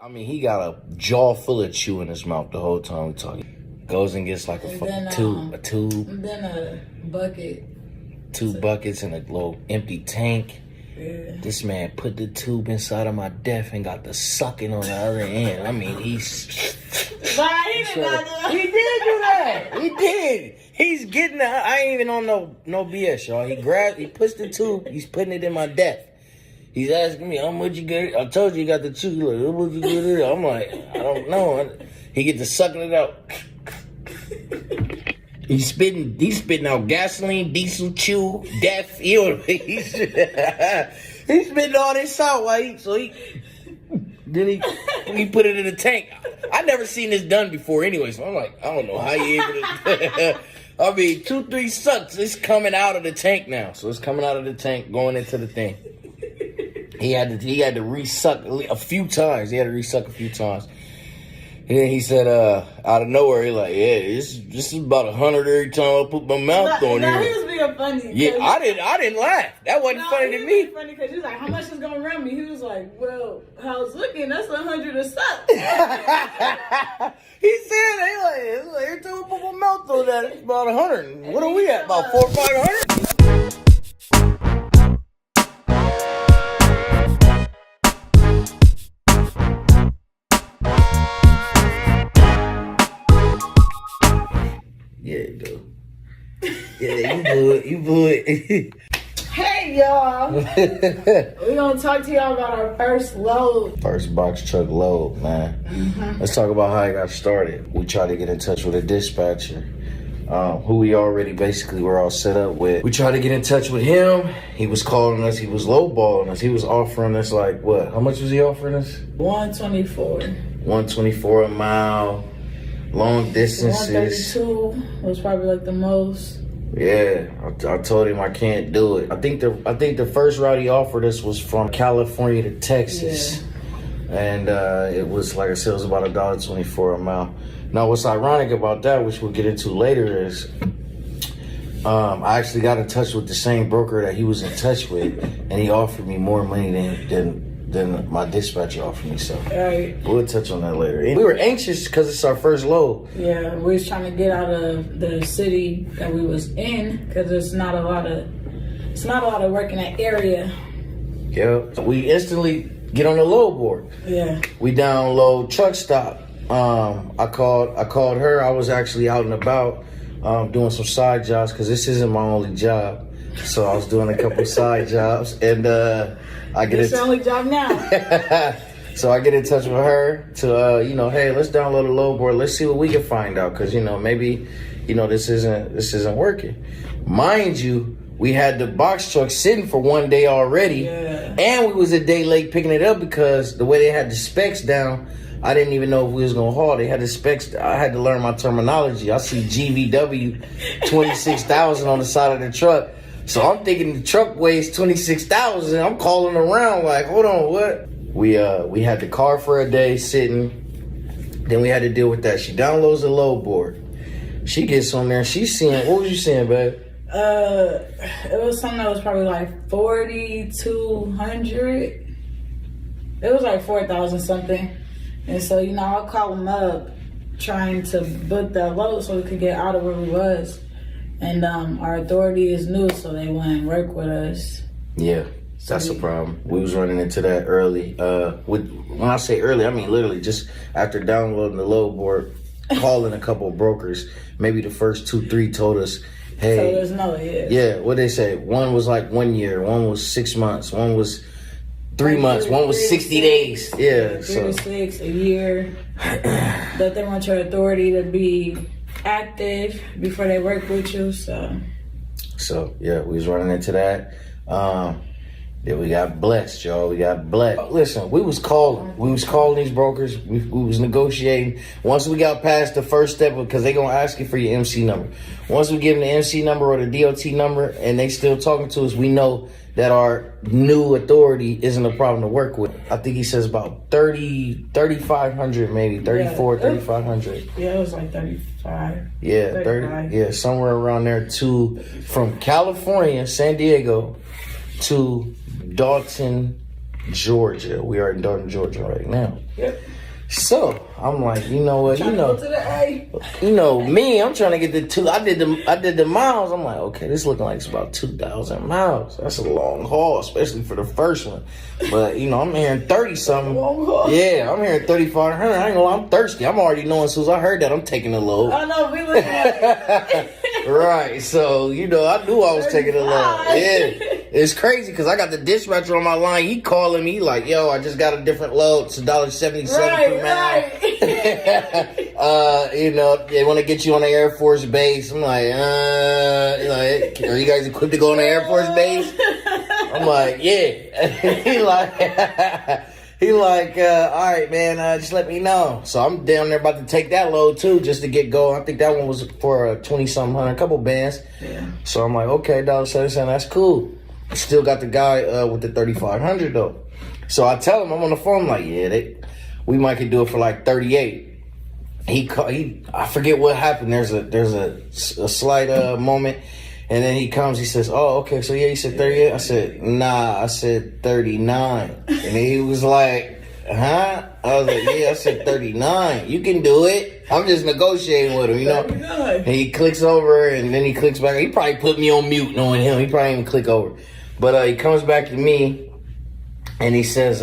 I mean, he got a jaw full of chew in his mouth the whole time we talking. Goes and gets like a fucking tube. And then a bucket. 2 buckets and a little empty tank. Yeah. This man put the tube inside of my death and got the sucking on the other end. I mean, He did not do He did do that. He did. He's getting that. I ain't even on no BS, y'all. He pushed the tube. He's putting it in my death. He's asking me, how much you get it? I told you you got the tube. Like, how much you get it? I'm like, I don't know. He get to sucking it out. He's spitting out gasoline, diesel, chew, death. He's spitting all this out while he put it in the tank. I never seen this done before anyway, so I'm like, I don't know how you able to. I mean, 2-3 sucks. It's coming out of the tank now, so it's coming out of the tank, going into the thing. He had to resuck a few times. And then he said, out of nowhere, he like, yeah, this is about 100 every time I put my mouth on here. He was being funny. Yeah, I didn't laugh. That wasn't funny to me. He was funny because he was like, how much is going to run me? He was like, well, how's looking? That's 100 a suck. He said, every time I put my mouth on that, it's about 100. What are we at? About 400 or 500? Yeah, dude. Yeah, you blew it. Hey, y'all. We're going to talk to y'all about our first load. First box truck load, man. Mm-hmm. Let's talk about how it got started. We tried to get in touch with a dispatcher, who we already basically were all set up with. We tried to get in touch with him. He was calling us. He was lowballing us. He was offering us like, what? How much was he offering us? $124 a mile. Long distances. 132 was probably like the most. Yeah, I told him I can't do it. I think the first route he offered us was from California to Texas. Yeah. And it was, like I said, it was about $1.24 a mile. Now, what's ironic about that, which we'll get into later, is I actually got in touch with the same broker that he was in touch with, and he offered me more money than my dispatcher offered me, so we'll touch on that later. And we were anxious because it's our first load. Yeah, we was trying to get out of the city that we was in because it's not a lot of work in that area. Yeah, so we instantly get on the load board. Yeah, we download truck stop. I called her. I was actually out and about doing some side jobs because this isn't my only job. So I was doing a couple side jobs, and I get it's your only job now. So I get in touch with her to hey, let's download a load board. Let's see what we can find out, because maybe this isn't working. Mind you, we had the box truck sitting for 1 day already, and we was a day late picking it up because the way they had the specs down, I didn't even know if we was gonna haul. They had the specs. I had to learn my terminology. I see GVW 26,000 on the side of the truck. So I'm thinking the truck weighs 26,000. I'm calling around like, hold on, what? We had the car for a day sitting. Then we had to deal with that. She downloads the load board. She gets on there. She's seeing, what was you seeing, babe? It was something that was probably like 4,200. It was like 4,000 something. And so, I'll call them up trying to book that load so we could get out of where we was. And our authority is new, so they wouldn't work with us. Yeah, that's the problem. We was running into that early. When I say early, I mean literally just after downloading the load board, calling a couple of brokers. Maybe the first 2-3 told us, hey. So there's no, yeah, what they say? One was like 1 year, one was 6 months, one was 3 months, one was 60 days. Yeah, 3 to 6, a year. That they want your authority to be active before they work with you, so yeah, we was running into that. Then we got blessed, y'all. We got blessed. Listen, we was calling these brokers. We was negotiating. Once we got past the first step, because they gonna ask you for your MC number. Once we give them the MC number or the DOT number, and they still talking to us, we know that our new authority isn't a problem to work with. I think he says about 3,500 maybe, 34, 3,500. Yeah, it was like 35. Yeah, 35. Yeah, somewhere around there from California, San Diego to Dalton, Georgia. We are in Dalton, Georgia right now. Yep. So I'm like, you know what, To the A. me, I'm trying to get the 2. I did the miles. I'm like, okay, this looking like it's about 2,000 miles. That's a long haul, especially for the first one. But I'm hearing 30 something. Yeah, I'm hearing 3,500. I ain't gonna lie, I'm thirsty. I'm already knowing as soon as I heard that, I'm taking a load. I know, we looking at it. Right, so I knew I was taking a load. Yeah. It's crazy because I got the dispatcher on my line. He calling me like, yo, I just got a different load. It's $1.77 per mile. They want to get you on the Air Force Base. I'm like, are you guys equipped to go on the Air Force Base? I'm like, yeah. He like, all right, man, just let me know. So I'm down there about to take that load too, just to get going. I think that one was for a 20-something hundred, a couple bands. Yeah. So I'm like, okay, $1.77, that's cool. Still got the guy with the 3,500 though. So I tell him, I'm on the phone, like, yeah, we might could do it for like 38. I forget what happened. There's a slight moment, and then he comes. He says, "Oh, okay, so yeah, you said 38." I said, "Nah, I said 39." And he was like, "Huh?" I was like, "Yeah, I said 39. You can do it." I'm just negotiating with him, And he clicks over, and then he clicks back. He probably put me on mute, knowing him. He probably even click over. But he comes back to me, and he says,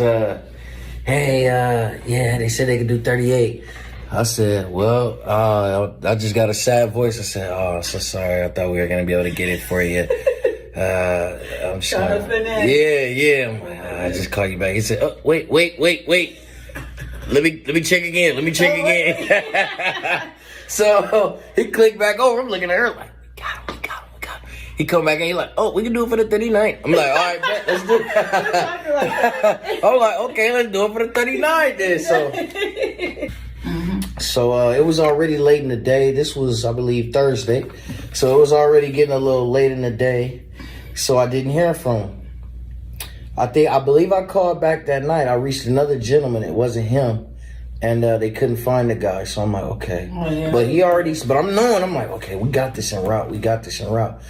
"Hey, yeah, they said they could do 38." I said, well, I just got a sad voice. I said, oh, I'm so sorry. I thought we were going to be able to get it for you. I'm sorry. Yeah. I'm like, I just called you back. He said, oh, wait. Let me check again. So he clicked back over. I'm looking at her like, we got him. He come back and he like, oh, we can do it for the 39. I'm like, all right, bet, let's do it. I'm like, okay, let's do it for the 39 then. So it was already late in the day. This was, I believe, Thursday. So it was already getting a little late in the day. So I didn't hear from him. I believe I called back that night. I reached another gentleman. It wasn't him. And they couldn't find the guy. So I'm like, okay. Oh, yeah. But I'm like, okay, we got this en route.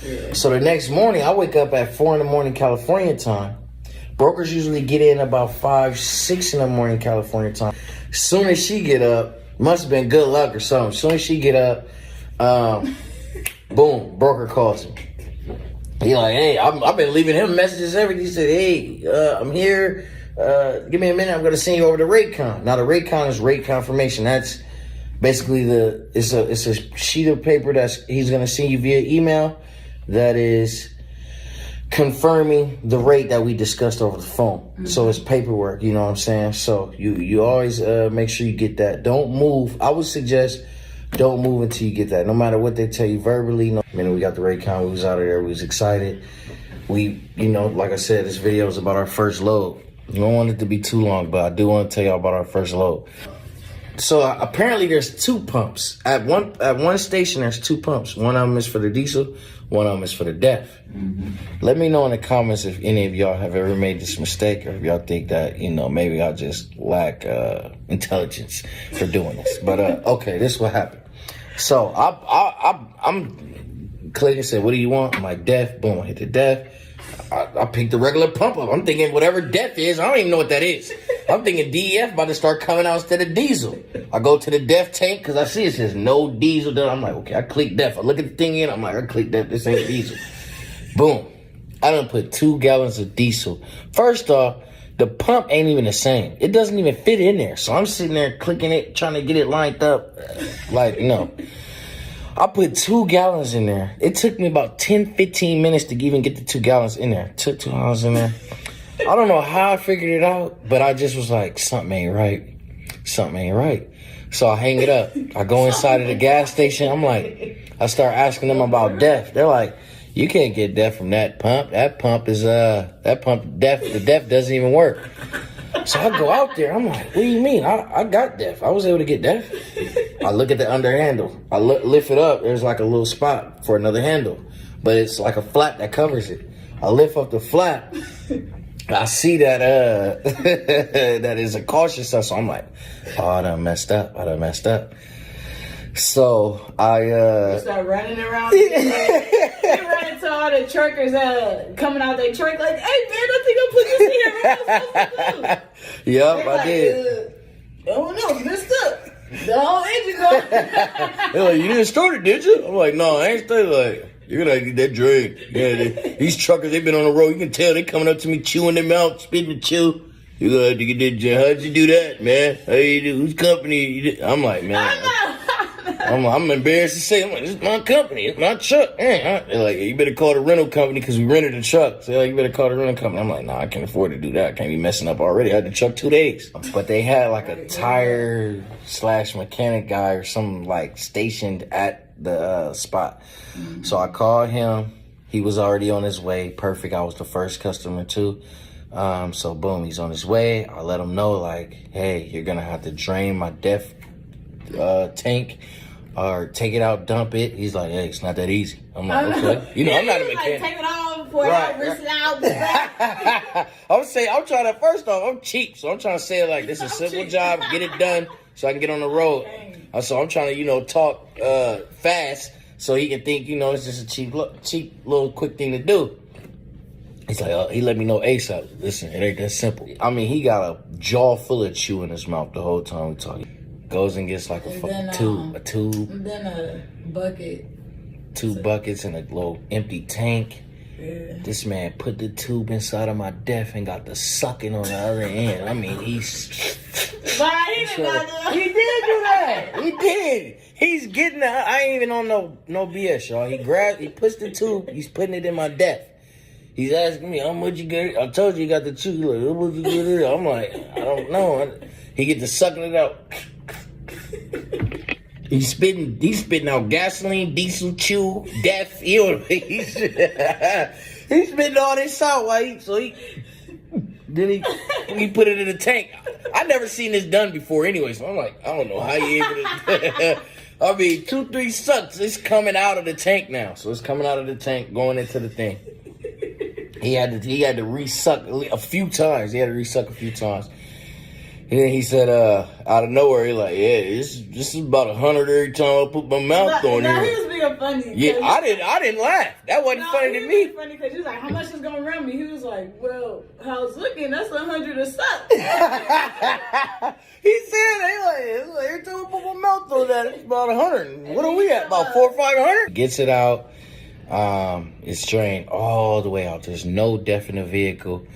Yeah. So the next morning, I wake up at 4 a.m. California time. Brokers usually get in about 5, 6 a.m. California time. Soon as she get up, must have been good luck or something. Soon as she get up, boom, broker calls him. He like, hey, I've been leaving him messages everything. He said, hey, I'm here. Give me a minute. I'm going to send you over to RateCon. Now, the RateCon is rate confirmation. That's basically it's a sheet of paper that he's going to send you via email that is confirming the rate that we discussed over the phone. Mm-hmm. So it's paperwork, you know what I'm saying? So you always make sure you get that. Don't move. I would suggest don't move until you get that. No matter what they tell you verbally. We got the RateCon. We was out of there. We was excited. We, like I said, this video is about our first load. I don't want it to be too long, but I do want to tell y'all about our first load. So apparently there's 2 pumps. At one station, there's 2 pumps. One of them is for the diesel. One of them is for the DEF. Mm-hmm. Let me know in the comments if any of y'all have ever made this mistake, or if y'all think that, maybe I just lack intelligence for doing this. But okay, this is what happened. So I'm clicking, said, what do you want? I'm like, DEF. Boom, I hit the DEF. I picked the regular pump up. I'm thinking whatever DEF is, I don't even know what that is. I'm thinking DEF about to start coming out instead of diesel. I go to the DEF tank because I see it says no diesel. I'm like, okay, I click DEF. I look at the thing in. I'm like, I click DEF. This ain't diesel. Boom. I done put 2 gallons of diesel. First off, the pump ain't even the same. It doesn't even fit in there. So I'm sitting there clicking it, trying to get it lined up. Like, no. I put 2 gallons in there. It took me about 10, 15 minutes to even get the 2 gallons in there. Took 2 gallons in there. I don't know how I figured it out, but I just was like, something ain't right. So I hang it up. I go inside of the gas station. I'm like, I start asking them about DEF. They're like, you can't get DEF from that pump. That pump is, DEF, the DEF doesn't even work. So I go out there. I'm like, what do you mean? I got DEF. I was able to get DEF. I look at the under handle. I lift it up. There's like a little spot for another handle, but it's like a flap that covers it. I lift up the flap. I see that that is a caution stuff. So I'm like, oh, I done messed up. So I start running around. You run into all the truckers coming out their truck like, hey man, I think I put this in here. What am I supposed to do? Yep, I did. Oh no, man, whole engine going. They're like, you didn't start it, did you? I'm like, no, I ain't started. Like, you're gonna get that drink. Yeah, these truckers, they've been on the road. You can tell they coming up to me, chewing their mouth, spitting the chew. You gonna have to get that drink. How'd you do that, man? How you do? Whose company you did? I'm like, man. I'm embarrassed to say, I'm like, this is my company. It's my truck. They're like, you better call the rental company because we rented the truck. So they're like, you better call the rental company. I'm like, nah, I can't afford to do that. I can't be messing up already. I had the truck 2 days. But they had like a tire / mechanic guy or something like stationed at the spot. So I called him. He was already on his way. Perfect. I was the first customer too. So boom, he's on his way. I let him know like, hey, you're going to have to drain my def tank. Or take it out, dump it. He's like, hey, it's not that easy. I'm like, okay. You know, I'm not a mechanic. Like, take it all, pour it out, rinse it out. I'm trying to, first off, I'm cheap. So I'm trying to say it like, this is a simple job. Get it done so I can get on the road. So I'm trying to, you know, talk fast so he can think, you know, it's just a cheap little quick thing to do. He's like, he let me know ASAP. Listen, it ain't that simple. I mean, he got a jaw full of chew in his mouth the whole time we talking. Goes and gets like a tube. And then a bucket. 2 buckets and a little empty tank. Yeah. This man put the tube inside of my def and got the sucking on the other end. I mean, he did do that. He did. He's getting I ain't even on no BS, y'all. He puts the tube, he's putting it in my def. He's asking me, how much you get it? I told you got the tube. He's like, how much you get it? I'm like, I don't know. He get to sucking it out. He's spitting out gasoline, diesel, chew, death. He's spitting all this out. Then he put it in the tank. I never seen this done before anyway, so I'm like, I don't know how you able to. I mean, 2-3 sucks. It's coming out of the tank now, so it's coming out of the tank, going into the thing. He had to resuck a few times. And then he said, out of nowhere, he like, yeah, this is about 100 every time I put my mouth on here. here. He was being funny. Yeah, I didn't laugh. That wasn't funny to me. He was funny because he was like, how much is gonna run me? He was like, well, how's looking? That's 100 a suck. He said, every time I put my mouth on that, it's about 100. What are we at? About 400 or 500? Gets it out. It's drained all the way out. There's no definite vehicle.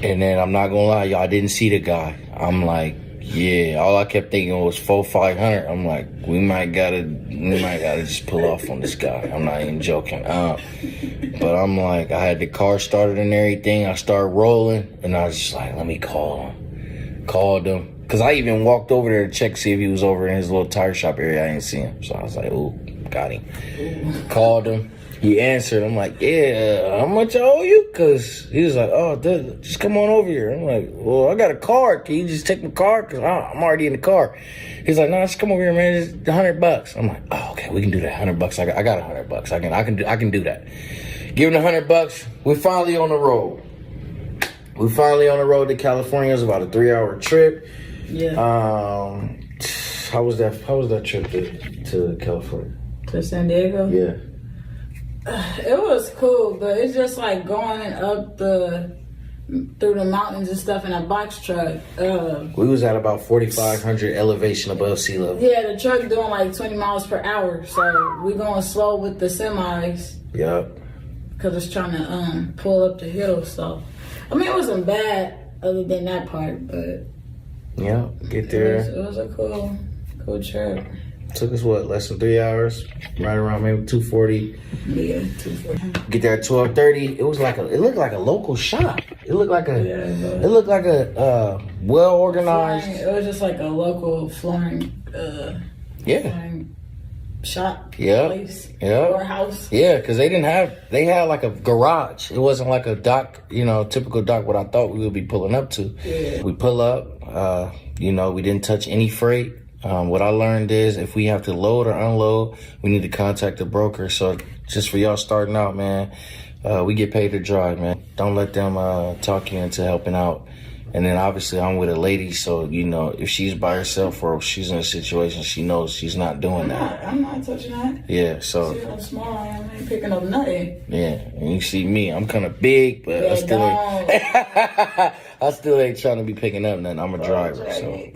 And then I'm not gonna lie, y'all, I didn't see the guy. I'm like, yeah, all I kept thinking was 400-500. I'm like, we might gotta just pull off on this guy. I'm not even joking. But I'm like, I had the car started and everything. I started rolling, and I was just like, let me call him. Called him. Because I even walked over there to check, see if he was over in his little tire shop area. I didn't see him. So I was like, ooh, got him. Called him. He answered. I'm like, yeah, how much I owe you? Because he was like, oh, just come on over here. I'm like, well, I got a card. Can you just take my card? Because I'm already in the car. He's like, no, just come over here, man. It's $100. I'm like, oh, okay, we can do that. $100. I got $100. I can do that. Give him the $100. We're finally on the road. We're finally on the road to California. It was about a 3-hour trip. Yeah. How was that trip to California? To San Diego? Yeah. It was cool, but it's just like going up through the mountains and stuff in a box truck. We was at about 4,500 elevation above sea level. Yeah, the truck doing like 20 miles per hour, so we going slow with the semis. Yep. Because it's trying to pull up the hill. So, I mean, it wasn't bad other than that part, but yeah, get there. It was a cool trip. Took us less than 3 hours, right around maybe 2:40. Yeah, 2:40. Get there at 12:30. It looked like a local shop. It looked like a well organized. It was just like a local flooring. Flooring shop. Yeah. Place. Yeah. Or house. Yeah, because they had like a garage. It wasn't like a dock, typical dock what I thought we would be pulling up to. Yeah. We pull up, we didn't touch any freight. What I learned is if we have to load or unload, we need to contact the broker. So just for y'all starting out, man, we get paid to drive, man. Don't let them talk you into helping out. And then obviously I'm with a lady, so if she's by herself or if she's in a situation, she knows she's not doing that. I'm not touching that. Yeah, so. See how small I am, I ain't picking up nothing. Yeah, and you see me, I'm kind of big, but I still ain't trying to be picking up nothing. I'm a driver, so.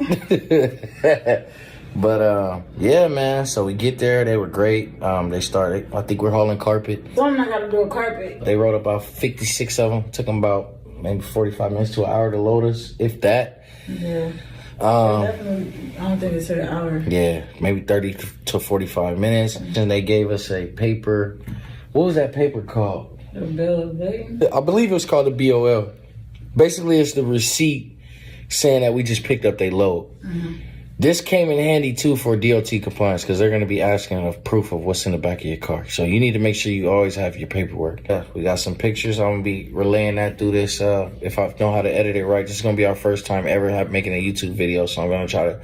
But yeah, man. So we get there. They were great. They started. I think we're hauling carpet. Something I got to do a carpet. They rode about 56 of them. Took them about maybe 45 minutes to an hour to load us, if that. Yeah. Definitely. I don't think it took an hour. Yeah, maybe 30 to 45 minutes. And they gave us a paper. What was that paper called? The bill of lading? I believe it was called the BOL. Basically, it's the receipt saying that we just picked up their load. Mm-hmm. This came in handy, too, for DOT compliance because they're going to be asking of proof of what's in the back of your car. So you need to make sure you always have your paperwork. Yeah, we got some pictures. I'm going to be relaying that through this. If I know how to edit it right, this is going to be our first time ever making a YouTube video. So I'm going to try to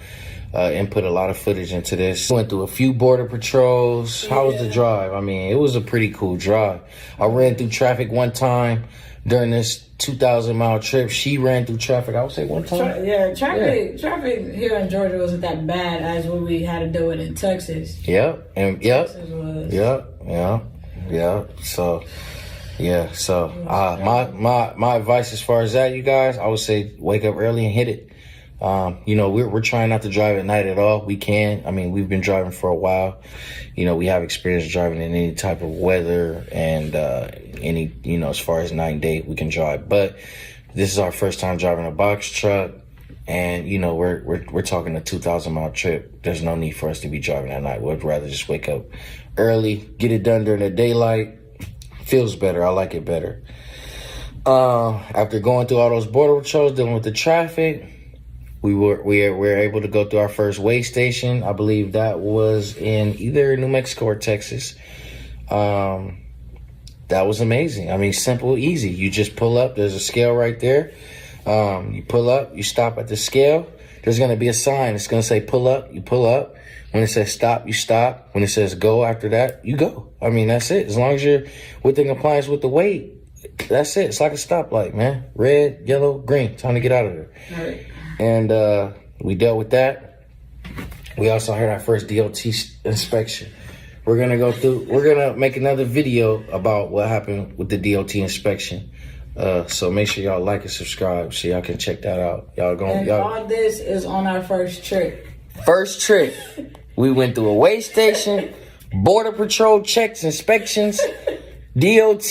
input a lot of footage into this. Went through a few border patrols. How was the drive? I mean, it was a pretty cool drive. I ran through traffic one time during this 2,000-mile trip. She ran through traffic, I would say, one time. Traffic here in Georgia wasn't that bad as what we had to do it in Texas. Yep. Texas was. Yep. So my advice as far as that, you guys, I would say wake up early and hit it. We're trying not to drive at night at all. We can. I mean, we've been driving for a while. We have experience driving in any type of weather and as far as night and day, we can drive. But this is our first time driving a box truck, and we're talking a 2,000-mile trip. There's no need for us to be driving at night. We'd rather just wake up early, get it done during the daylight. Feels better. I like it better. After going through all those border patrols, dealing with the traffic, we were able to go through our first weigh station. I believe that was in either New Mexico or Texas. That was amazing. I mean, simple, easy. You just pull up. There's a scale right there. You pull up. You stop at the scale. There's going to be a sign. It's going to say pull up. You pull up. When it says stop, you stop. When it says go after that, you go. I mean, that's it. As long as you're within compliance with the weight, that's it. It's like a stoplight, man. Red, yellow, green. Time to get out of there. All right. And we dealt with that. We also had our first DOT inspection. We're gonna make another video about what happened with the DOT inspection. So make sure y'all like and subscribe so y'all can check that out. All this is on our first trip. First trip. We went through a weigh station, border patrol checks, inspections, DOT,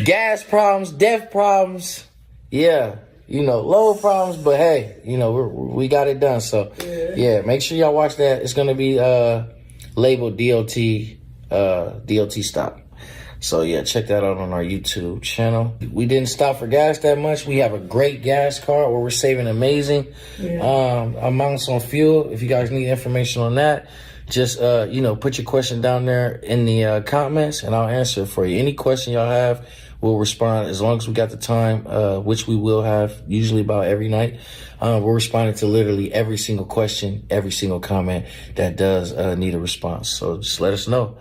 gas problems, death problems. Yeah. Load problems, but hey, we got it done. So yeah, make sure y'all watch that. It's gonna be labeled DOT stop. So yeah, check that out on our YouTube channel. We didn't stop for gas that much. We have a great gas car where we're saving amazing amounts on fuel. If you guys need information on that, just put your question down there in the comments and I'll answer it for you. Any question y'all have, we'll respond as long as we got the time, which we will have usually about every night. We're responding to literally every single question, every single comment that does need a response. So just let us know.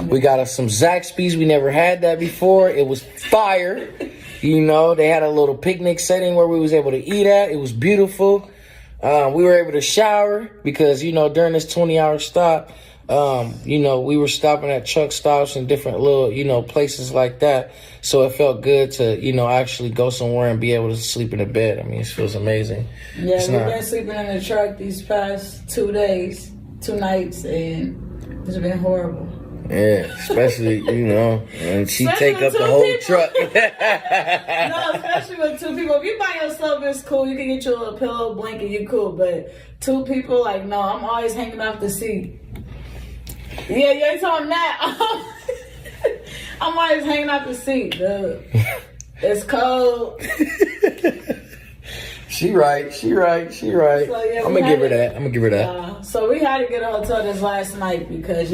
We got us some Zaxby's. We never had that before. It was fire. They had a little picnic setting where we was able to eat at. It was beautiful. We were able to shower because, during this 20-hour stop, we were stopping at truck stops and different little, places like that. So it felt good to, actually go somewhere and be able to sleep in a bed. I mean, it feels amazing. Yeah, we've been sleeping in the truck these past 2 days, 2 nights, and it's been horrible. Yeah, especially, when she take up the whole truck. No, especially with 2 people. If you by yourself, it's cool. You can get your little pillow, blanket, you're cool. But 2 people, no, I'm always hanging off the seat. Yeah, you ain't telling that. I'm always hanging out the seat, dude. It's cold. She right. So, yeah, I'm gonna give her that. So we had to get a hotel this last night because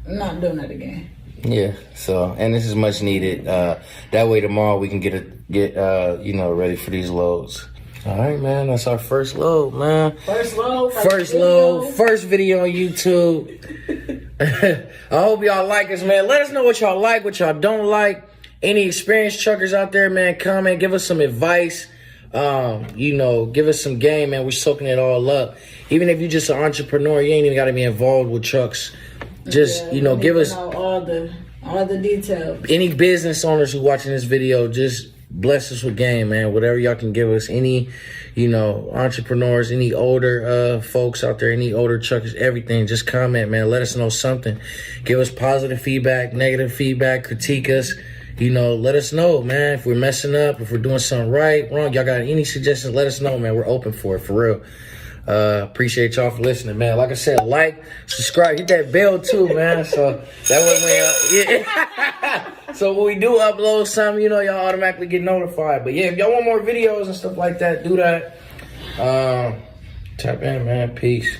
not doing that again. Yeah. So, and this is much needed. That way tomorrow we can get ready for these loads. All right, man. That's our first load, man. First load. First video on YouTube. I hope y'all like us, man. Let us know what y'all like, what y'all don't like. Any experienced truckers out there, man, comment, give us some advice. Give us some game, man. We're soaking it all up. Even if you're just an entrepreneur, you ain't even got to be involved with trucks. Just, give us all the details. Any business owners who watching this video, just bless us with game, man. Whatever y'all can give us, any you know, entrepreneurs, any older folks out there, any older truckers, everything, just comment, man. Let us know something. Give us positive feedback, negative feedback, critique us. You know, let us know, man, if we're messing up, if we're doing something right, wrong. Y'all got any suggestions, let us know, man. We're open for it, for real. Appreciate y'all for listening, man. Like I said, like, subscribe, hit that bell too, man. So that way, so when we do upload something, you know, y'all automatically get notified. But yeah, if y'all want more videos and stuff like that, do that. Tap in, man. Peace.